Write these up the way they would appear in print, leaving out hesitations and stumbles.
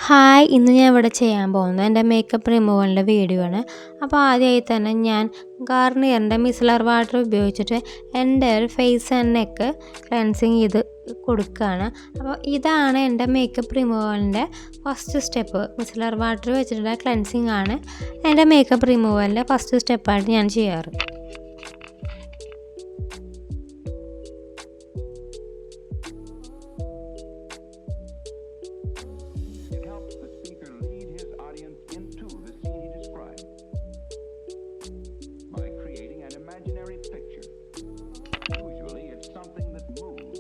Hi, ഇന്ന് ഞാൻ ഇവിടെ ചെയ്യാൻ പോകുന്നത് എൻ്റെ മേക്കപ്പ് റിമൂവലിൻ്റെ വീഡിയോ ആണ്. അപ്പോൾ ആദ്യമായി തന്നെ ഞാൻ ഗാർണിയറിൻ്റെ മിസലർ വാട്ടർ ഉപയോഗിച്ചിട്ട് എൻ്റെ ഒരു ഫേസ് ആൻഡ് നെക്ക് ക്ലെൻസിങ് ചെയ്ത് കൊടുക്കുകയാണ്. അപ്പോൾ ഇതാണ് എൻ്റെ മേക്കപ്പ് റിമൂവലിൻ്റെ ഫസ്റ്റ് സ്റ്റെപ്പ്. മിസലർ വാട്ടർ വെച്ചിട്ടുള്ള ക്ലെൻസിങ് ആണ് എൻ്റെ മേക്കപ്പ് റിമൂവലിൻ്റെ ഫസ്റ്റ് സ്റ്റെപ്പായിട്ട് ഞാൻ ചെയ്യാറ്. Usually it's something that moves.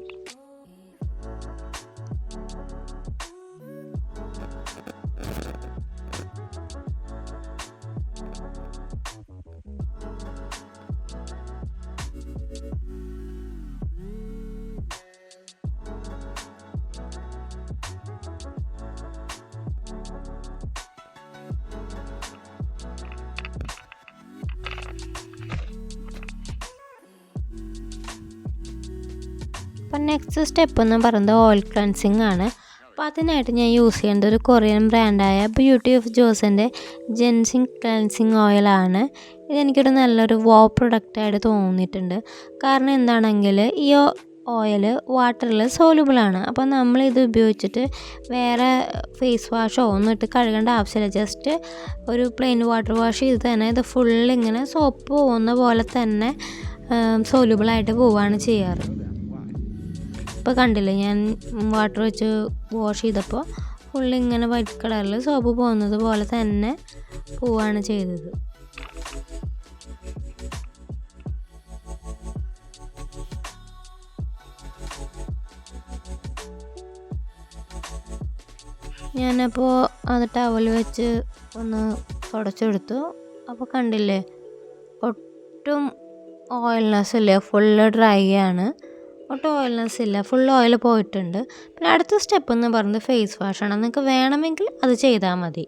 അപ്പം നെക്സ്റ്റ് സ്റ്റെപ്പ് എന്ന് പറയുന്നത് ഓയിൽ ക്ലെൻസിങ് ആണ്. അപ്പോൾ അതിനായിട്ട് ഞാൻ യൂസ് ചെയ്യേണ്ടത് ഒരു കൊറിയൻ ബ്രാൻഡായ ബ്യൂട്ടി ഓഫ് ജോസിൻ്റെ ജെൻസിങ് ക്ലെൻസിങ് ഓയിലാണ്. ഇതെനിക്കൊരു നല്ലൊരു പ്രൊഡക്റ്റായിട്ട് തോന്നിയിട്ടുണ്ട്. കാരണം എന്താണെങ്കിൽ ഈ ഓയിൽ വാട്ടറിൽ സോലുബിളാണ്. അപ്പോൾ നമ്മളിത് ഉപയോഗിച്ചിട്ട് വേറെ ഫേസ് വാഷോ ഒന്നും ഇട്ട് കഴുകേണ്ട ആവശ്യമില്ല. ജസ്റ്റ് ഒരു പ്ലെയിൻ വാട്ടർ വാഷ് ചെയ്ത് തന്നെ ഇത് ഫുള്ളിങ്ങനെ സോപ്പ് പോകുന്ന പോലെ തന്നെ സോലുബിളായിട്ട് പോവുകയാണ് ചെയ്യാറ്. ഇപ്പോൾ കണ്ടില്ലേ, ഞാൻ വാട്ടർ വെച്ച് വാഷ് ചെയ്തപ്പോൾ ഫുള്ളിങ്ങനെ വൈറ്റ് കളറിൽ സോപ്പ് പോകുന്നത് പോലെ തന്നെ പോവുകയാണ് ചെയ്തത്. ഞാനപ്പോൾ അത് ടവൽ വെച്ച് ഒന്ന് തുടച്ചെടുത്തു. അപ്പോൾ കണ്ടില്ലേ, ഒട്ടും ഓയിൽനെസ് ഇല്ല, ഫുള്ള് ഡ്രൈ ആണ്, ഒട്ടും ഓയിൽനെസ് ഇല്ല, ഫുൾ ഓയിൽ പോയിട്ടുണ്ട്. പിന്നെ അടുത്ത സ്റ്റെപ്പ് എന്ന് പറയുന്നത് ഫേസ് വാഷാണ്. നിങ്ങൾക്ക് വേണമെങ്കിൽ അത് ചെയ്താൽ മതി.